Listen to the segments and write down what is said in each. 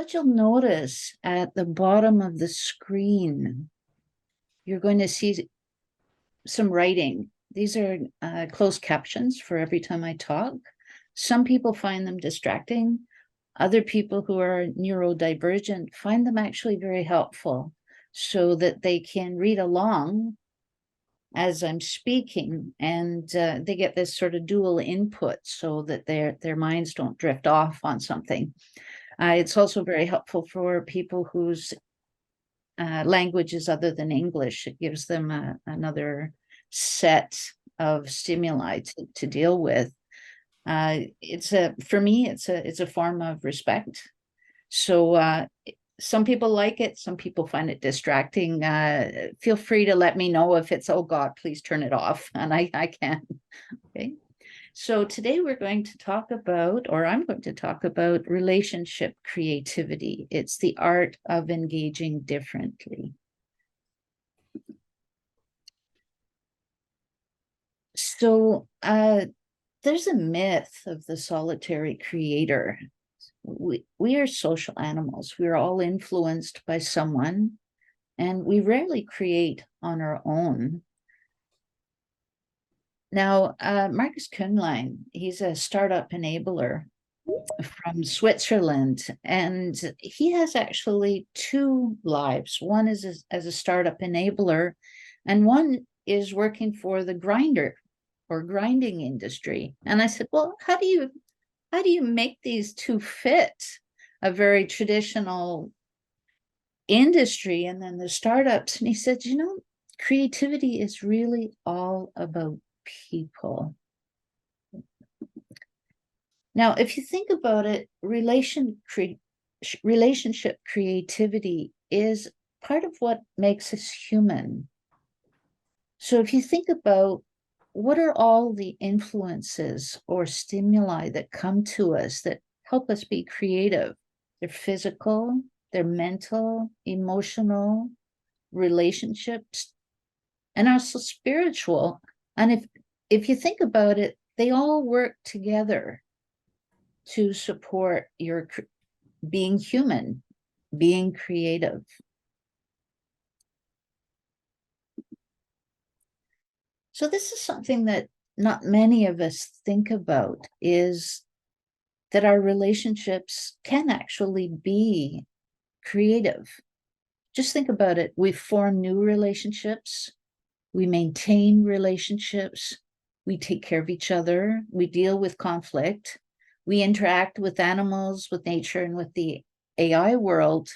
what you'll notice at the bottom of the screen, you're going to see some writing. These are closed captions for every time I talk. Some people find them distracting. Other people who are neurodivergent find them actually very helpful so that they can read along as I'm speaking, and they get this sort of dual input so that their minds don't drift off on something. It's also very helpful for people whose language is other than English. It gives them another set of stimuli to deal with. For me, it's a form of respect. So some people like it, some people find it distracting. Feel free to let me know if it's, oh God, please turn it off, and I can. Okay. So today we're going to talk about, or I'm going to talk about, relationship creativity. It's the art of engaging differently. So there's a myth of the solitary creator. We are social animals. We are all influenced by someone, and we rarely create on our own. Now, Marcus Kuhnlein, he's a startup enabler from Switzerland, and he has actually two lives. One is as a startup enabler, and one is working for the grinder or grinding industry. And I said, well, how do you make these two fit? A very traditional industry and then the startups. And he said, creativity is really all about people. Now, if you think about it, relationship creativity is part of what makes us human. So if you think about what are all the influences or stimuli that come to us that help us be creative? They're physical, they're mental, emotional, relationships, and also spiritual. And if you think about it, they all work together to support your being human, being creative. So this is something that not many of us think about, is that our relationships can actually be creative. Just think about it. We form new relationships. We maintain relationships. We take care of each other. We deal with conflict. We interact with animals, with nature, and with the AI world.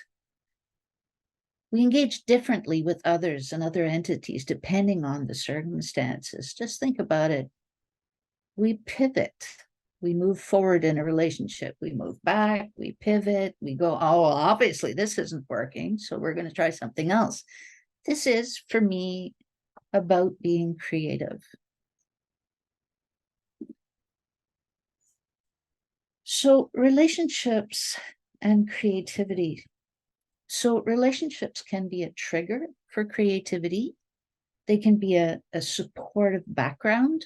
We engage differently with others and other entities depending on the circumstances. Just think about it. We pivot. We move forward in a relationship. We move back, we pivot, we go, oh, well, obviously this isn't working, so we're going to try something else. This is, for me, about being creative. So relationships and creativity. So relationships can be a trigger for creativity. They can be a supportive background,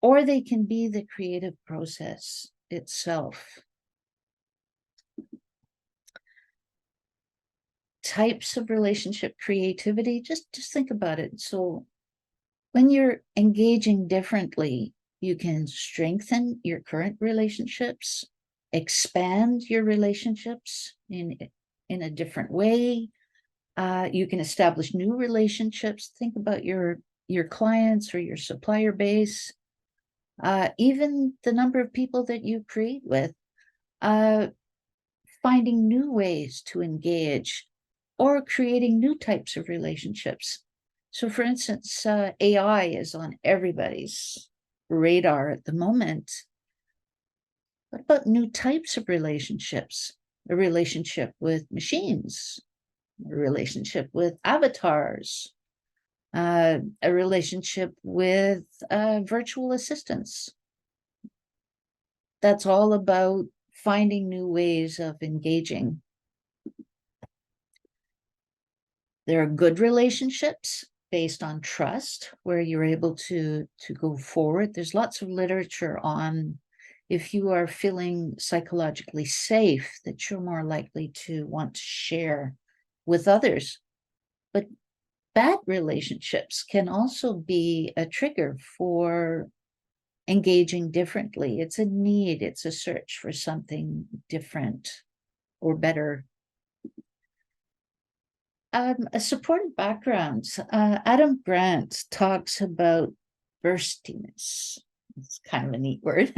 or they can be the creative process itself. Types of relationship creativity, just think about it. So when you're engaging differently, you can strengthen your current relationships, expand your relationships in a different way. You can establish new relationships. Think about your clients or your supplier base, even the number of people that you create with, finding new ways to engage or creating new types of relationships. So for instance, AI is on everybody's radar at the moment. What about new types of relationships? A relationship with machines, a relationship with avatars, a relationship with virtual assistants. That's all about finding new ways of engaging. There are good relationships based on trust, where you're able to go forward. There's lots of literature on If you are feeling psychologically safe, that you're more likely to want to share with others. But bad relationships can also be a trigger for engaging differently. It's a need, it's a search for something different or better. A supportive background. Adam Grant talks about burstiness. It's kind of a neat word.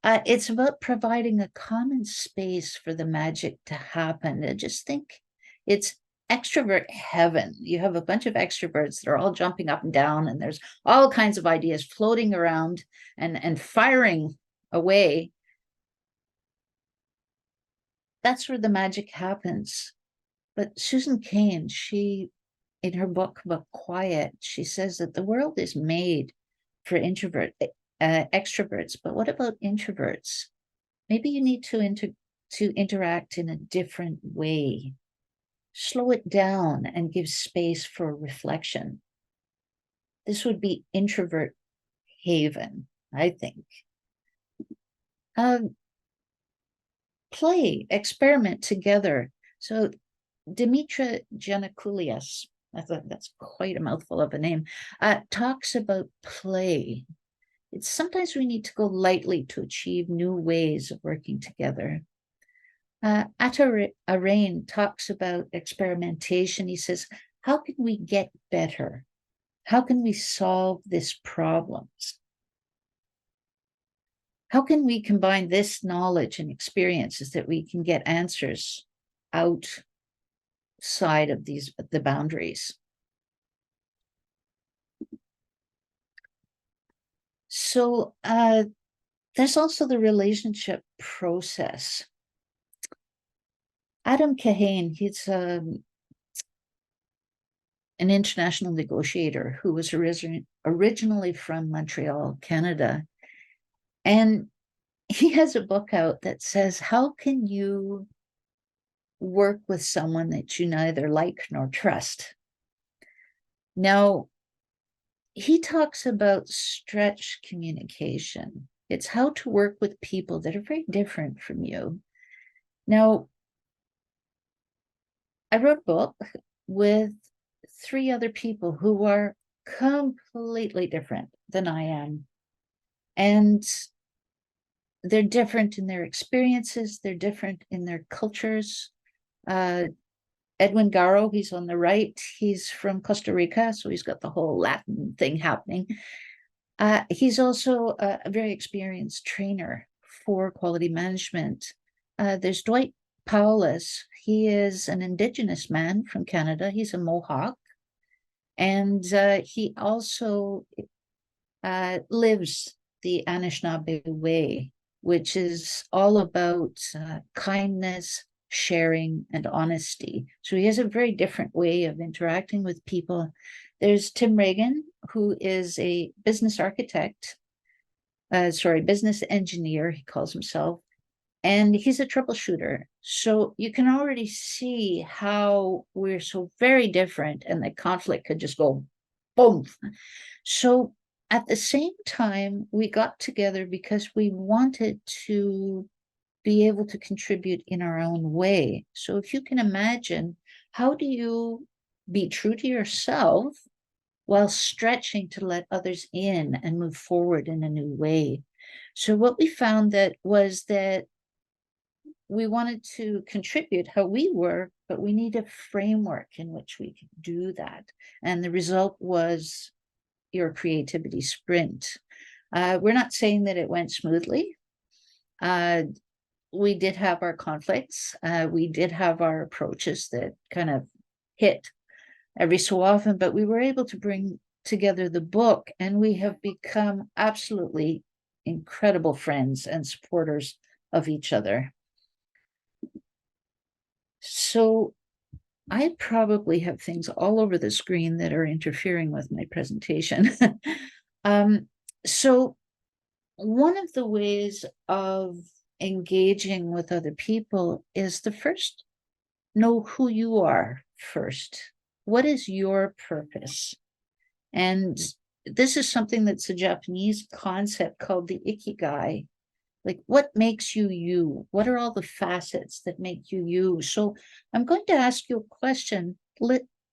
It's about providing a common space for the magic to happen. And just think it's extrovert heaven. You have a bunch of extroverts that are all jumping up and down, and there's all kinds of ideas floating around and firing away. That's where the magic happens. But Susan Cain, in her book about quiet, she says that the world is made for extroverts, but what about introverts? Maybe you need to interact in a different way. Slow it down and give space for reflection. This would be introvert haven, I think. Play, experiment together. So Dimitra Giannakoulias, I thought that's quite a mouthful of a name, talks about play. It's sometimes we need to go lightly to achieve new ways of working together. Atta Arain talks about experimentation. He says, how can we get better? How can we solve this problems? How can we combine this knowledge and experiences that we can get answers outside of the boundaries? So there's also the relationship process. Adam Kahane, he's an international negotiator who was originally from Montreal, Canada. And he has a book out that says, how can you work with someone that you neither like nor trust? Now, he talks about stretch communication. It's how to work with people that are very different from you. Now, I wrote a book with 3 other people who are completely different than I am. And they're different in their experiences. They're different in their cultures. Edwin Garro, he's on the right. He's from Costa Rica, so he's got the whole Latin thing happening. He's also a very experienced trainer for quality management. There's Dwight Paulus. He is an Indigenous man from Canada. He's a Mohawk. And he also lives the Anishinaabe way, which is all about kindness, sharing, and honesty. So he has a very different way of interacting with people. There's Tim Reagan, who is a business architect, business engineer, he calls himself, and he's a troubleshooter. So you can already see how we're so very different, and the conflict could just go boom. So at the same time, we got together because we wanted to be able to contribute in our own way. So if you can imagine, how do you be true to yourself while stretching to let others in and move forward in a new way? So what we found that we wanted to contribute how we were, but we need a framework in which we could do that. And the result was your creativity sprint. We're not saying that it went smoothly. We did have our conflicts. We did have our approaches that kind of hit every so often, but we were able to bring together the book, and we have become absolutely incredible friends and supporters of each other. So I probably have things all over the screen that are interfering with my presentation. So one of the ways of engaging with other people is to first know who you are first. What is your purpose? And this is something that's a Japanese concept called the ikigai. Like, what makes you you? What are all the facets that make you you? So I'm going to ask you a question.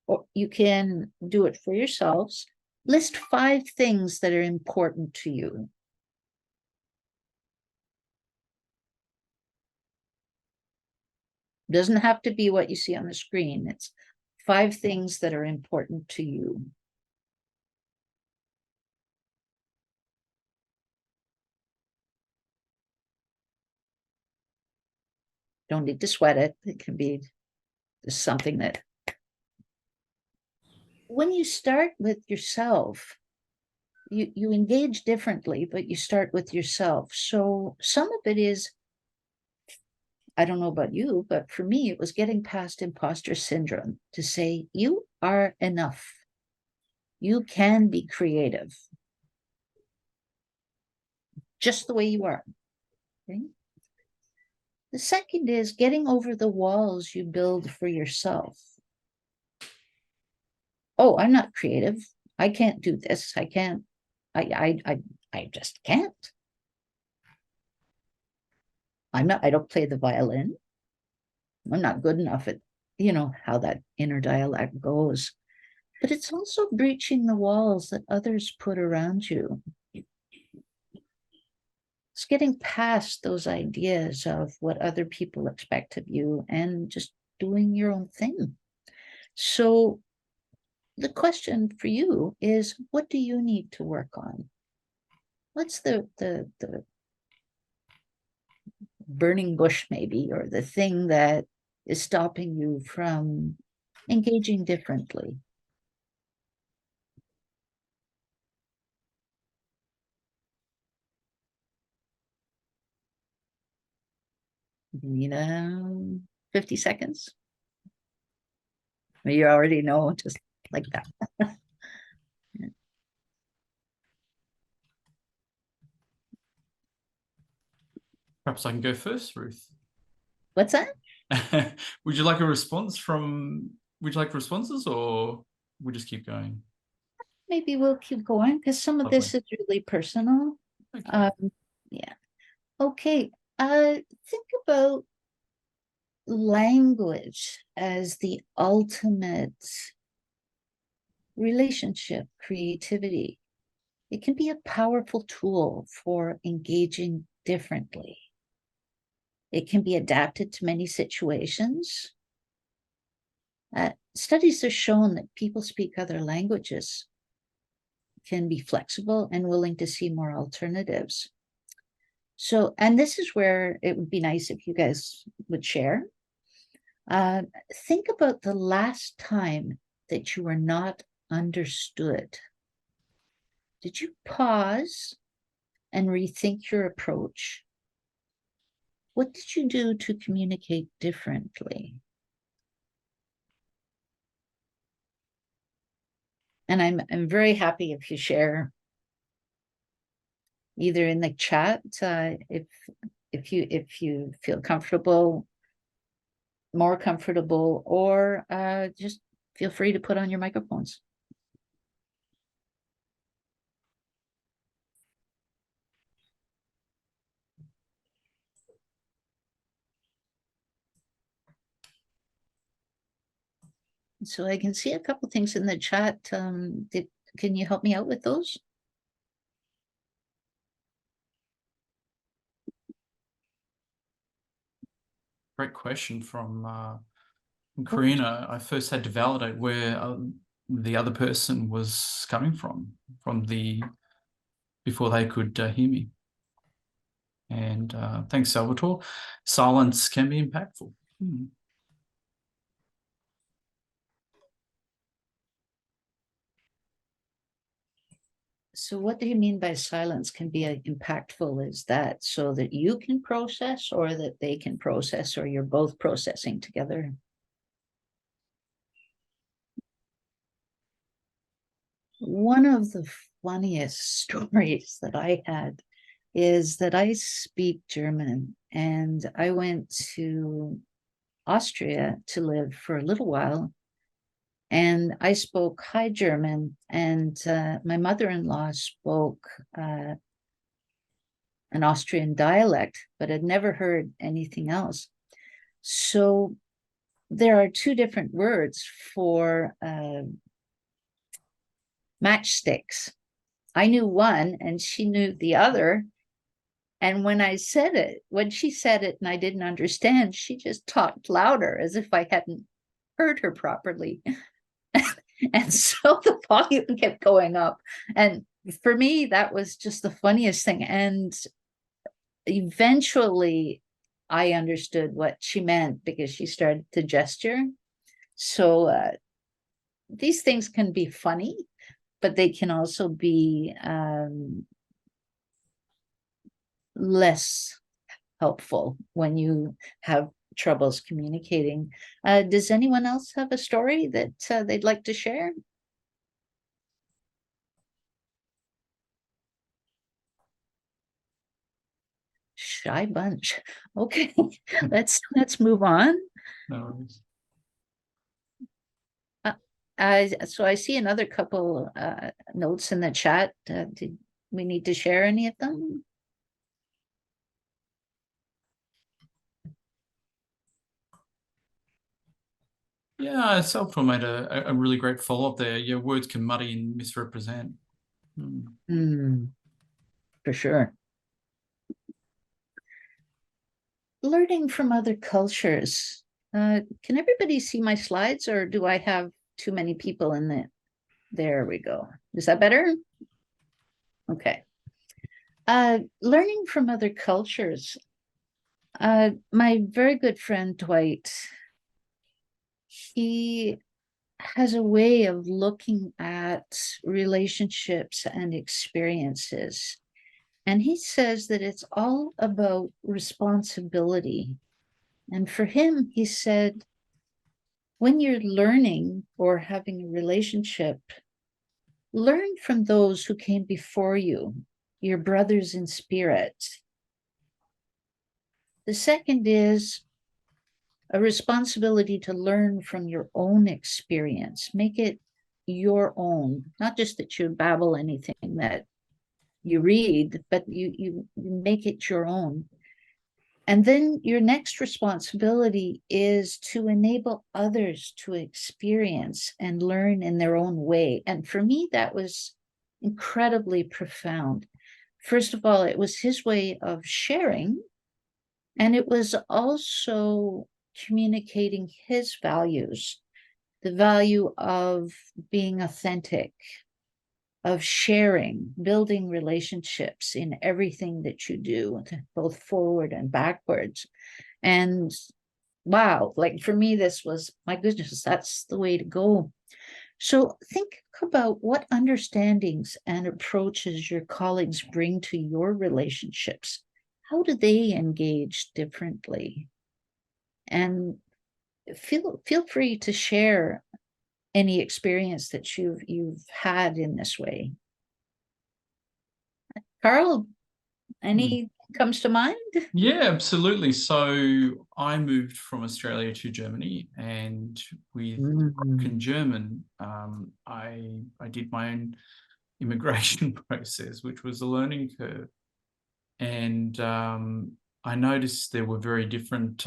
Or you can do it for yourselves. List 5 things that are important to you. Doesn't have to be what you see on the screen. It's 5 things that are important to you. Don't need to sweat it. It can be something that, when you start with yourself, you engage differently, but you start with yourself. So some of it is, I don't know about you, but for me, it was getting past imposter syndrome to say, you are enough. You can be creative just the way you are. Okay? The second is getting over the walls you build for yourself. Oh, I'm not creative. I can't do this. I can't. I just can't. I don't play the violin. I'm not good enough at, how that inner dialogue goes. But it's also breaching the walls that others put around you. It's getting past those ideas of what other people expect of you and just doing your own thing. So the question for you is, what do you need to work on? What's the burning bush maybe, or the thing that is stopping you from engaging differently? You need 50 seconds. You already know, just like that. Perhaps I can go first, Ruth. What's that? Would you like a response from, would you like responses, or we'll just keep going? Maybe we'll keep going because some of Lovely. this is really personal. Okay. Yeah. Okay. Think about language as the ultimate relationship creativity. It can be a powerful tool for engaging differently. It can be adapted to many situations. Studies have shown that people speak other languages can be flexible and willing to see more alternatives. So, and this is where it would be nice if you guys would share. Think about the last time that you were not understood. Did you pause and rethink your approach? What did you do to communicate differently? And I'm very happy if you share either in the chat, if you feel comfortable, more comfortable, or just feel free to put on your microphones. So I can see a couple things in the chat. Can you help me out with those? Great question from Karina. I first had to validate where the other person was coming from before they could hear me. And thanks, Salvatore. Silence can be impactful. So what do you mean by silence can be impactful? Is that so that you can process, or that they can process, or you're both processing together? One of the funniest stories that I had is that I speak German, and I went to Austria to live for a little while, and I spoke High German, and my mother-in-law spoke an Austrian dialect, but had never heard anything else. So there are two different words for matchsticks. I knew one and she knew the other. And when she said it and I didn't understand, she just talked louder as if I hadn't heard her properly. And so the volume kept going up. And for me, that was just the funniest thing. And eventually I understood what she meant because she started to gesture. So these things can be funny, but they can also be less helpful when you have troubles communicating. Does anyone else have a story that they'd like to share? Shy bunch. Okay, let's move on. No worries. So I see another couple notes in the chat. Did we need to share any of them? Yeah, Self made a really great follow-up there. Your words can muddy and misrepresent. For sure. Learning from other cultures. Can everybody see my slides, or do I have too many people in it? There we go. Is that better? Okay. Learning from other cultures. My very good friend Dwight, he has a way of looking at relationships and experiences. And he says that it's all about responsibility. And for him, he said, when you're learning or having a relationship, learn from those who came before you, your brothers in spirit. The second is a responsibility to learn from your own experience. Make it your own, not just that you babble anything that you read, but you make it your own. And then your next responsibility is to enable others to experience and learn in their own way. And for me, that was incredibly profound. First of all, it was his way of sharing, and it was also communicating his values, the value of being authentic, of sharing, building relationships in everything that you do, both forward and backwards. And wow, like for me, this was, my goodness, that's the way to go. So think about what understandings and approaches your colleagues bring to your relationships. How do they engage differently? And feel free to share any experience that you've had in this way. Carl, any comes to mind? Yeah, absolutely. So I moved from Australia to Germany, and with broken German, I did my own immigration process, which was a learning curve. And I noticed there were very different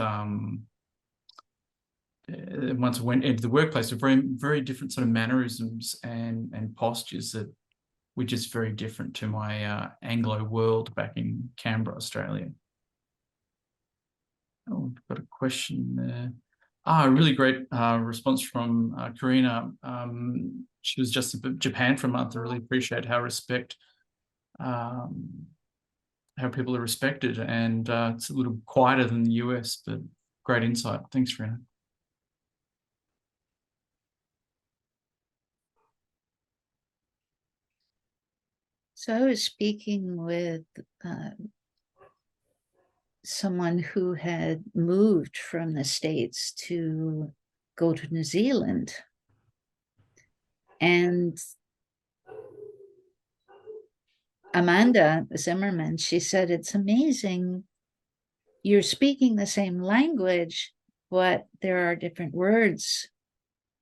once I went into the workplace, very different sort of mannerisms and postures that were just very different to my Anglo world back in Canberra, Australia. Oh, we've got a question there. A really great response from Karina. She was just in Japan for a month. I really appreciate how people are respected, and it's a little quieter than the US, but great insight. Thanks, Karina. So I was speaking with someone who had moved from the States to go to New Zealand. And Amanda Zimmerman, she said, it's amazing. You're speaking the same language, but there are different words.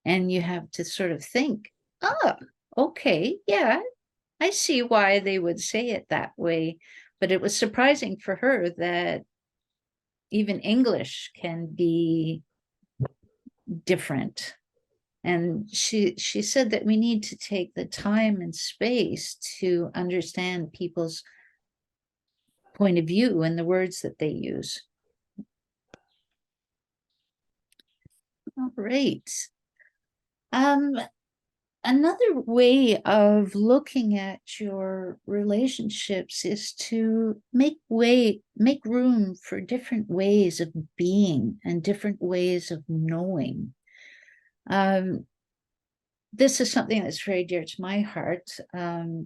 And you have to sort of think, oh, okay, yeah, I see why they would say it that way. but it was surprising for her that even English can be different. And she said that we need to take the time and space to understand people's point of view and the words that they use. All right. Another way of looking at your relationships is to make room for different ways of being and different ways of knowing. This is something that's very dear to my heart. I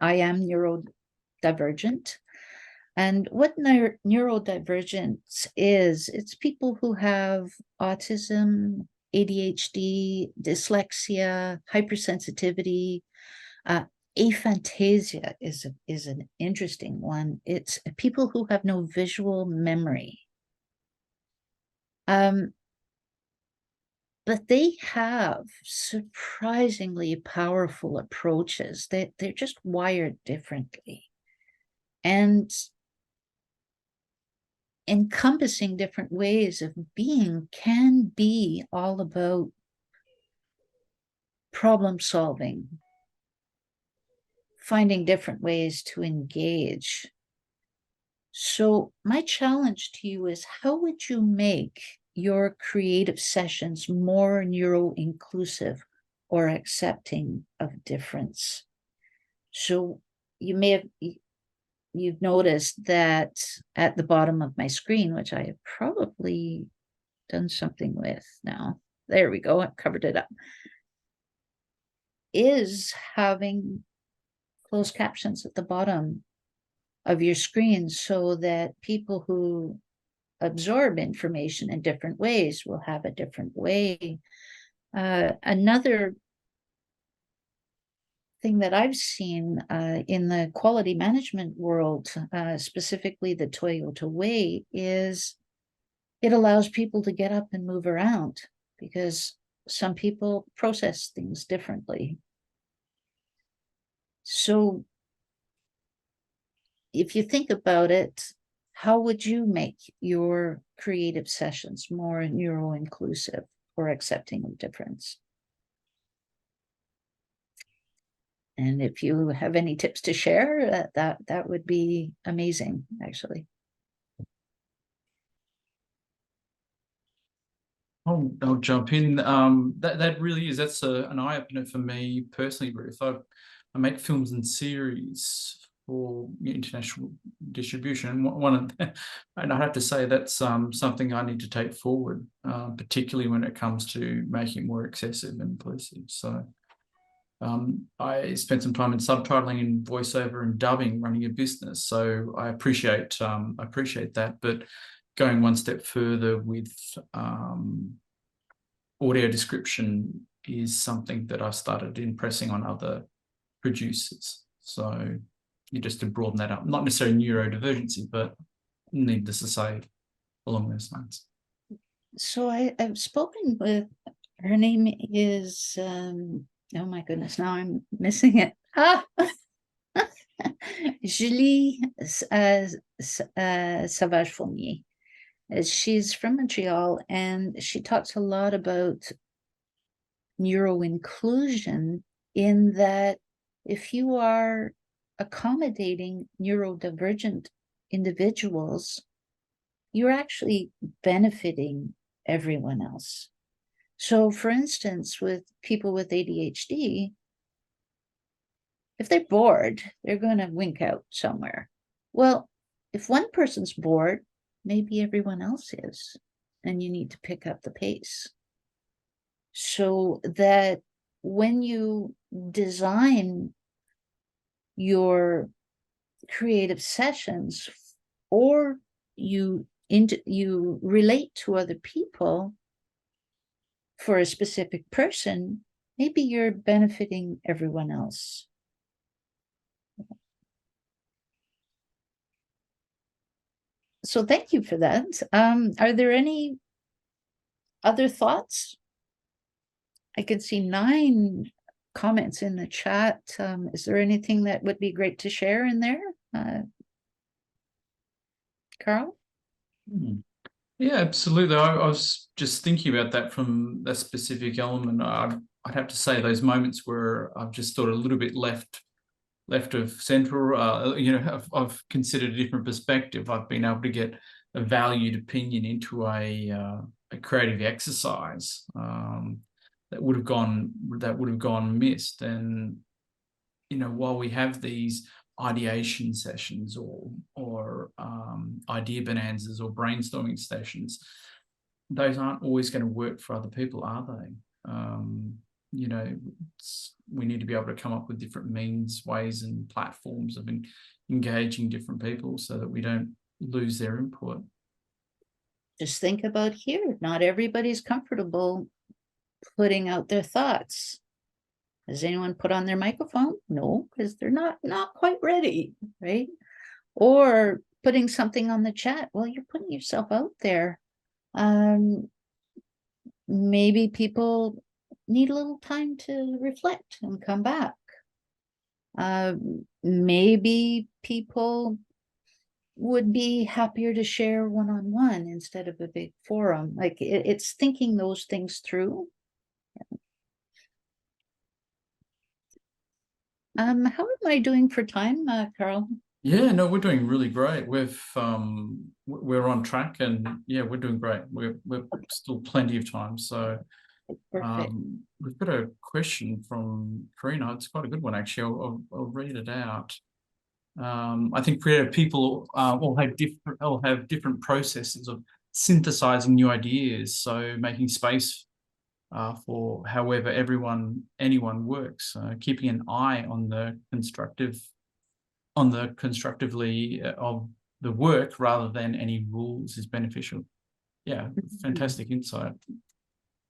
am neurodivergent. And what neurodivergence is, it's people who have autism, ADHD, dyslexia, hypersensitivity. Aphantasia is an interesting one. It's people who have no visual memory. But they have surprisingly powerful approaches. They're just wired differently. And encompassing different ways of being can be all about problem solving, finding different ways to engage. So my challenge to you is, how would you make your creative sessions more neuro-inclusive or accepting of difference? So you've noticed that at the bottom of my screen, which I have probably done something with now. There we go, I've covered it up. Is having closed captions at the bottom of your screen so that people who absorb information in different ways will have a different way. Another thing that I've seen in the quality management world, specifically the Toyota way, is it allows people to get up and move around because some people process things differently. So if you think about it, how would you make your creative sessions more neuro-inclusive or accepting of difference? And if you have any tips to share, that would be amazing, actually. I'll jump in. That really is, that's an eye-opener for me personally, Ruth. I make films and series for international distribution. One of them, and I have to say that's something I need to take forward, particularly when it comes to making it more accessible and inclusive. So I spent some time in subtitling and voiceover and dubbing, running a business. So I appreciate that. But going one step further with audio description is something that I started impressing on other producers. So just to broaden that up, not necessarily neurodivergency, but needless to say, along those lines. So I've spoken with, her name is, oh my goodness, now I'm missing it. Julie Savage-Fournier. She's from Montreal, and she talks a lot about neuro-inclusion, in that if you are accommodating neurodivergent individuals, you're actually benefiting everyone else. So for instance, with people with ADHD, if they're bored, they're going to wink out somewhere. Well, if one person's bored, maybe everyone else is, and you need to pick up the pace. So that when you design your creative sessions, or you relate to other people for a specific person, maybe you're benefiting everyone else. So thank you for that. Are there any other thoughts? I can see 9 comments in the chat. Is there anything that would be great to share in there? Carl? Hmm. Yeah, absolutely. I was just thinking about that from that specific element. I'd have to say those moments where I've just thought a little bit left of central, I've considered a different perspective. I've been able to get a valued opinion into a creative exercise that would have gone missed. And while we have these ideation sessions or idea bonanzas or brainstorming sessions, those aren't always going to work for other people, are they? We need to be able to come up with different means, ways, and platforms of engaging different people so that we don't lose their input. Just think about here. Not everybody's comfortable putting out their thoughts. Has anyone put on their microphone? No, because they're not quite ready, right? Or putting something on the chat. Well, you're putting yourself out there. Maybe people need a little time to reflect and come back. Maybe people would be happier to share one-on-one instead of a big forum. Like it's thinking those things through. How am I doing for time, Carl? Yeah, no, we're doing really great. We're on track, and yeah, we're doing great. We're still plenty of time. So Perfect. we've got a question from Karina. It's quite a good one, actually. I'll read it out. I think creative people all have different processes of synthesizing new ideas. So making space for however anyone works, keeping an eye on the constructively of the work rather than any rules is beneficial. Yeah, fantastic insight.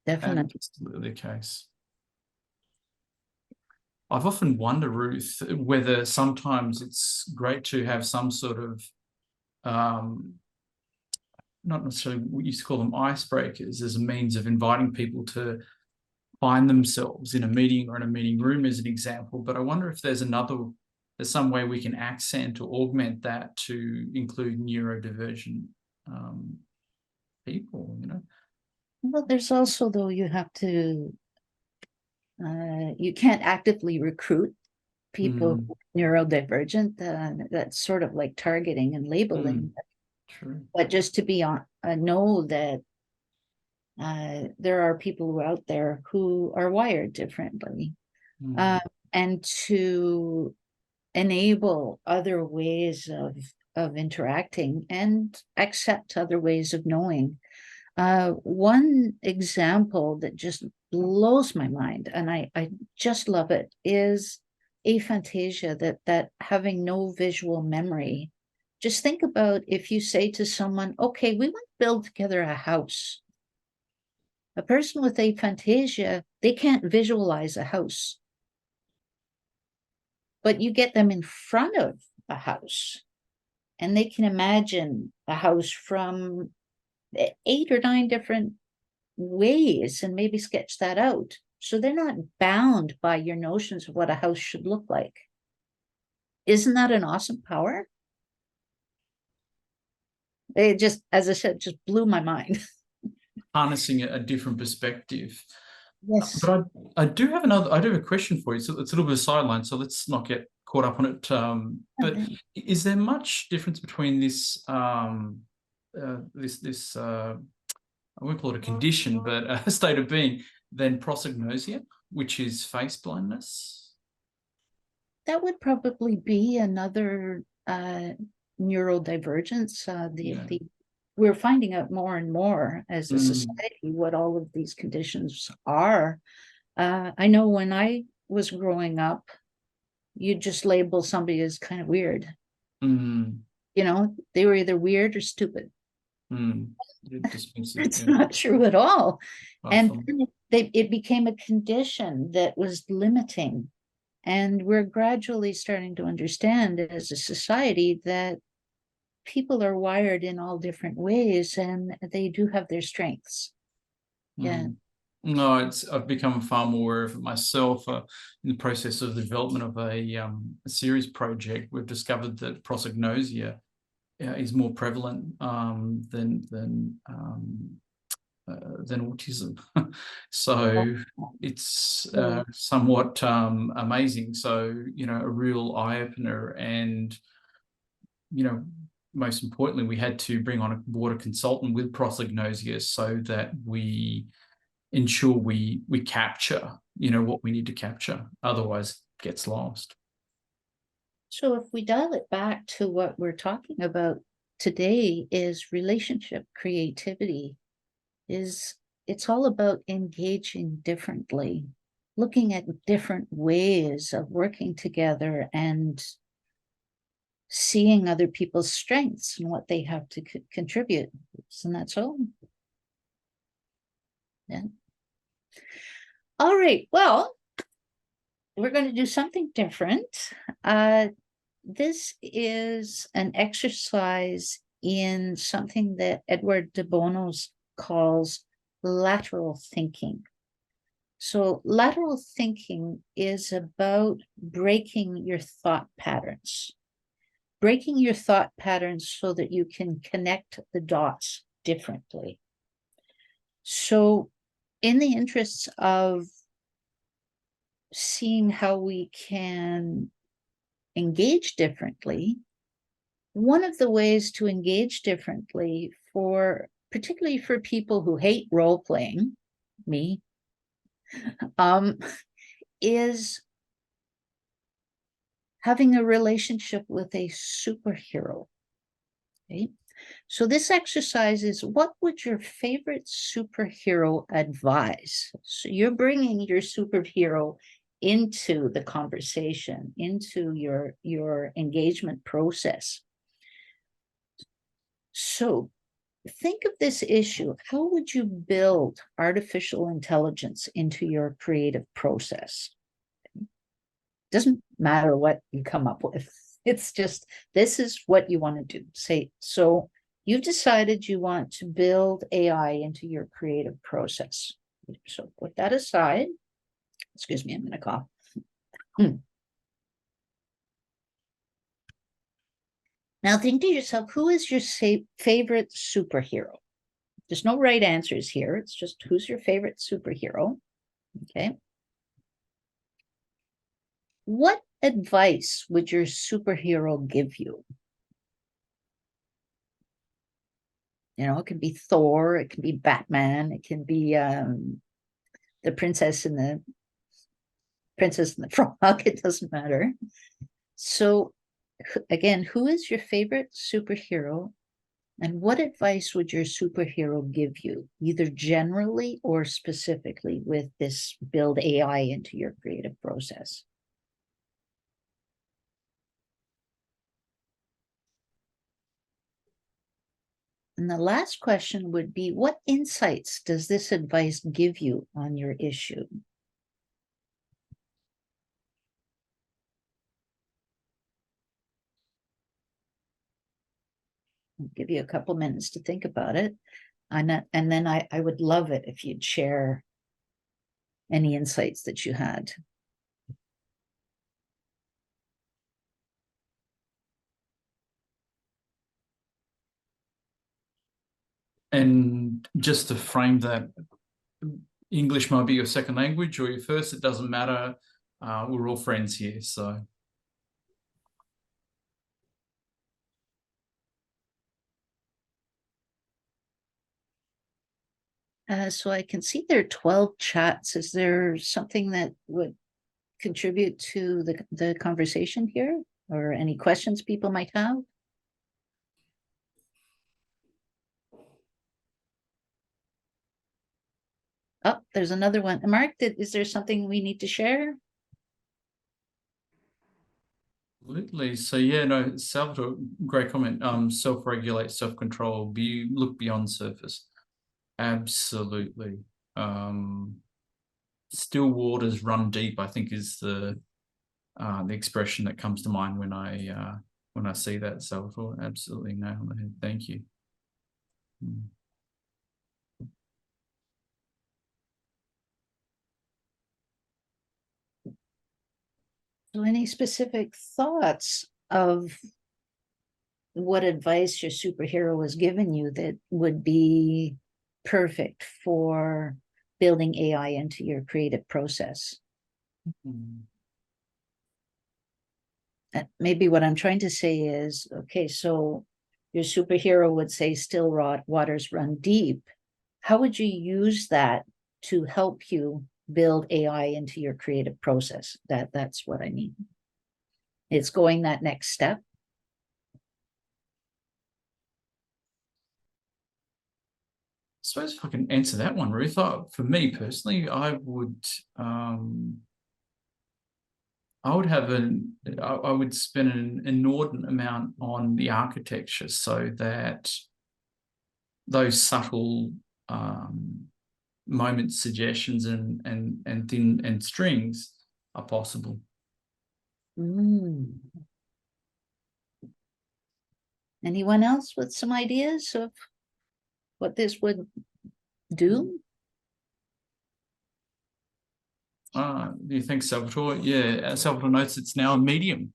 Definitely. Absolutely the case. I've often wondered, Ruth, whether sometimes it's great to have some sort of not necessarily what you used to call them icebreakers as a means of inviting people to find themselves in a meeting or in a meeting room as an example. But I wonder if there's some way we can accent or augment that to include neurodivergent people, Well, there's also, though, you have to, you can't actively recruit people who are neurodivergent. That's sort of like targeting and labeling. True. But just to be on, know that there are people out there who are wired differently, and to enable other ways of interacting and accept other ways of knowing. One example that just blows my mind, and I just love it, is aphantasia, that having no visual memory. Just think about if you say to someone, okay, we want to build together a house. A person with aphantasia, they can't visualize a house. But you get them in front of a house, and they can imagine a house from 8 or 9 different ways and maybe sketch that out. So they're not bound by your notions of what a house should look like. Isn't that an awesome power? It just, as I said, just blew my mind. Harnessing a different perspective. Yes. But I do have a question for you. So it's a little bit of a sideline, so let's not get caught up on it. But is there much difference between this I won't call it a condition, but a state of being, than prosopagnosia, which is face blindness? That would probably be another neurodivergence. We're finding out more and more as a society what all of these conditions are. I know when I was growing up, you just label somebody as kind of weird. They were either weird or stupid. It's not true at all. Awesome. And it became a condition that was limiting. And we're gradually starting to understand as a society that people are wired in all different ways, and they do have their strengths. Yeah. No, I've become far more aware of it myself. In the process of the development of a series project, we've discovered that prosopagnosia is more prevalent than autism. So it's somewhat amazing. So, you know, a real eye-opener. And, you know, most importantly, we had to bring on board a consultant with prosopagnosia so that we ensure we capture, you know, what we need to capture. Otherwise, it gets lost. So if we dial it back to what we're talking about today is relationship creativity, is it's all about engaging differently, looking at different ways of working together and seeing other people's strengths and what they have to contribute. Isn't that so? Yeah. All right. Well, we're going to do something different. This is an exercise in something that Edward de Bonos calls lateral thinking. So lateral thinking is about breaking your thought patterns so that you can connect the dots differently. So in the interests of seeing how we can engage differently, one of the ways to engage differently particularly for people who hate role playing, me, is having a relationship with a superhero. Okay? So this exercise is, what would your favorite superhero advise? So you're bringing your superhero into the conversation, into your engagement process. So think of this issue. How would you build artificial intelligence into your creative process? Doesn't matter what you come up with. It's just, this is what you want to do. Say, so you've decided you want to build AI into your creative process. So put that aside. Excuse me, I'm going to cough. Now think to yourself, who is your favorite superhero? There's no right answers here. It's just, who's your favorite superhero? Okay. What advice would your superhero give you? You know, it can be Thor, it can be Batman, it can be the Princess and the Frog. It doesn't matter. So again, who is your favorite superhero, and what advice would your superhero give you, either generally or specifically with this build AI into your creative process? And the last question would be, what insights does this advice give you on your issue? I'll give you a couple minutes to think about it. And then I would love it if you'd share any insights that you had. And just to frame that, English might be your second language or your first, it doesn't matter. We're all friends here, so. So I can see there are 12 chats. Is there something that would contribute to the conversation here, or any questions people might have? Oh, there's another one. Mark, is there something we need to share? Absolutely. So yeah, no, Salvatore, great comment. Self-regulate, self-control, look beyond surface. Absolutely. Still waters run deep, I think, is the expression that comes to mind when I see that, Salvatore. Absolutely nailed on the head. Thank you. So any specific thoughts of what advice your superhero was giving you that would be perfect for building AI into your creative process. Maybe what I'm trying to say is, okay, so your superhero would say still waters run deep. How would you use that to help you build AI into your creative process? That's what I mean. It's going that next step. I suppose if I can answer that one, Ruth, for me personally, I would spend an inordinate amount on the architecture so that those subtle moments, suggestions, and strings are possible. Anyone else with some ideas of what this would do? Do you think, Salvatore? Yeah, Salvatore notes it's now a medium.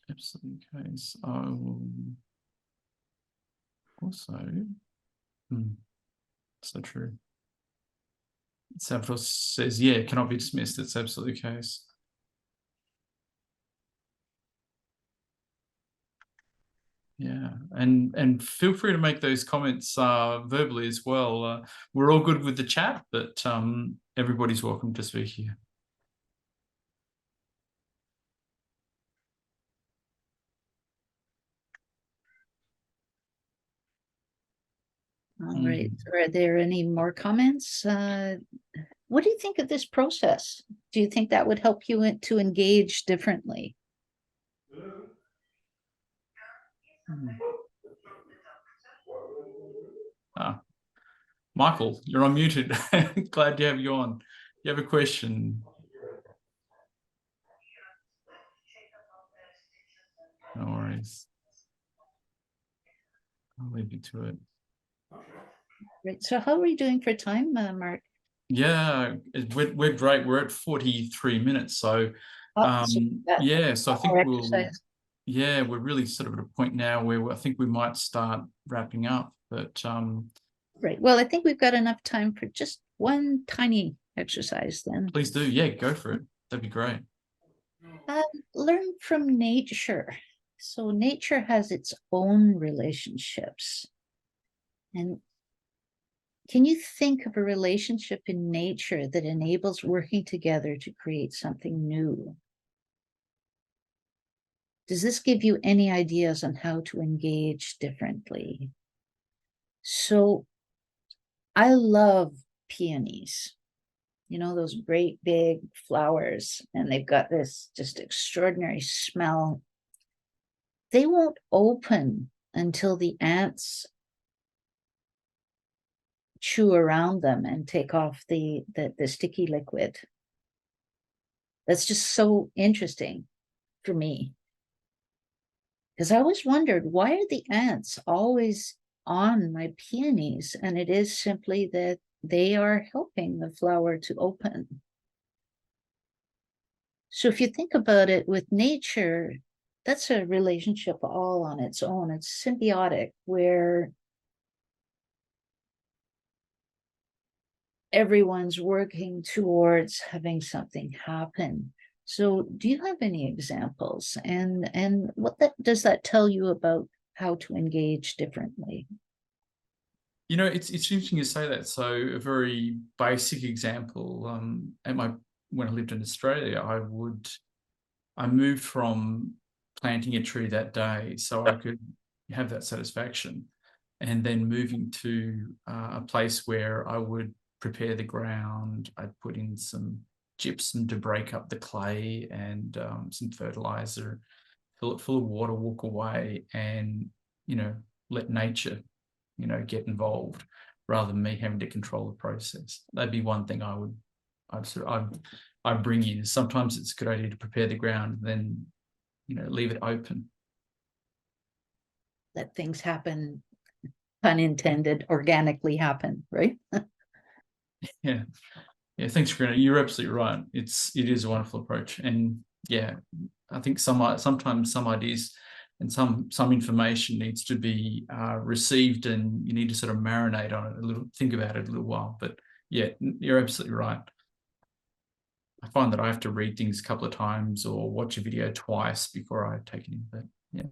Absolute case. I will also. So true. Salvatore says, yeah, it cannot be dismissed. It's absolutely the case. Yeah, and feel free to make those comments verbally as well. We're all good with the chat, but everybody's welcome to speak here. All right. Are there any more comments? What do you think of this process? Do you think that would help you to engage differently? Michael, you're unmuted. Glad to have you on. You have a question? No worries. I'll leave you to it. Right. So how are we doing for time, Mark? Yeah, we're great. We're at 43 minutes. So, yeah, so I think we're really sort of at a point now where I think we might start wrapping up. But right. Well, I think we've got enough time for just one tiny exercise then. Please do. Yeah, go for it. That'd be great. Learn from nature. So nature has its own relationships. And can you think of a relationship in nature that enables working together to create something new? Does this give you any ideas on how to engage differently? So I love peonies, you know, those great big flowers, and they've got this just extraordinary smell. They won't open until the ants chew around them and take off the sticky liquid. That's just so interesting for me. Because I always wondered, why are the ants always on my peonies? And it is simply that they are helping the flower to open. So if you think about it with nature, that's a relationship all on its own. It's symbiotic, where everyone's working towards having something happen. So do you have any examples? And what does that tell you about how to engage differently? You know, it's interesting you say that. So a very basic example, when I lived in Australia, I moved from planting a tree that day so I could have that satisfaction, and then moving to a place where I would prepare the ground. I'd put in some gypsum to break up the clay and some fertilizer, fill it full of water, walk away, and, you know, let nature, you know, get involved rather than me having to control the process. That'd be one thing I'd bring in. Sometimes it's a good idea to prepare the ground, then, you know, leave it open. Let things happen, pun intended, organically happen, right? Yeah. Thanks, Karina. You're absolutely right. It is a wonderful approach, and yeah, I think sometimes some ideas and some information needs to be received, and you need to sort of marinate on it a little, think about it a little while. But yeah, you're absolutely right. I find that I have to read things a couple of times or watch a video twice before I take it in. But yeah.